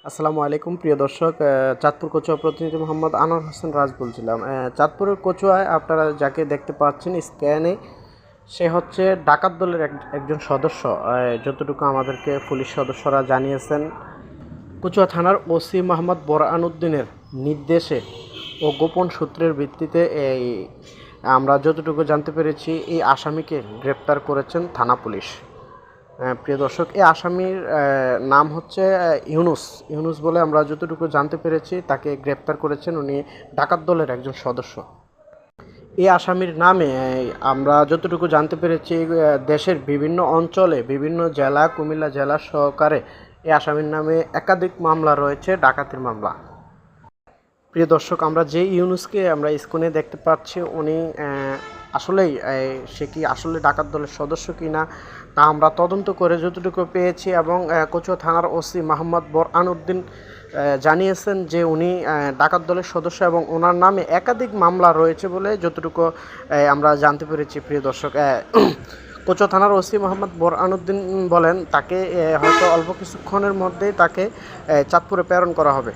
আসসালামু আলাইকুম প্রিয় দর্শক। চাঁদপুর কচুয়া প্রতিনিধি মোহাম্মদ আনোয়ার হোসেন রাজ বলছিলাম। চাঁদপুরের কচুয়ায় আপনারা যাকে দেখতে পাচ্ছেন স্ক্যানে, সে হচ্ছে ডাকাত দলের একজন সদস্য। যতটুকু আমাদেরকে পুলিশ সদস্যরা জানিয়েছেন, কচুয়া থানার ওসি মোহাম্মদ বোরহানউদ্দিনের নির্দেশে ও গোপন সূত্রের ভিত্তিতে আমরা যতটুকু জানতে পেরেছি, এই আসামিকে গ্রেপ্তার করেছেন থানা পুলিশ। প্রিয় দর্শক, এই আসামির নাম হচ্ছে ইউনুস ইউনুস বলে আমরা যতটুকু জানতে পেরেছি, তাকে গ্রেপ্তার করেছেন। উনি ডাকাত দলের একজন সদস্য। এই আসামির নামে আমরা যতটুকু জানতে পেরেছি, দেশের বিভিন্ন অঞ্চলে, বিভিন্ন জেলা, কুমিল্লা জেলা সহকারে এই আসামির নামে একাধিক মামলা রয়েছে, ডাকাতির মামলা। প্রিয় দর্শক, আমরা যে ইউনুসকে আমরা স্ক্রিনে দেখতে পাচ্ছি, উনি আসলেই সে কি আসলে ডাকাত দলের সদস্য কি না, তা আমরা তদন্ত করে যতটুকু পেয়েছি। এবং কচুয়া থানার ওসি মোহাম্মদ বোরহানউদ্দিন জানিয়েছেন যে উনি ডাকাত দলের সদস্য এবং ওনার নামে একাধিক মামলা রয়েছে বলে যতটুকু আমরা জানতে পেরেছি। প্রিয় দর্শক, কচুয়া থানার ওসি মোহাম্মদ বোরহানউদ্দিন বলেন, তাকে হয়তো অল্প কিছুক্ষণের মধ্যেই তাকে চাঁদপুরে প্রেরণ করা হবে।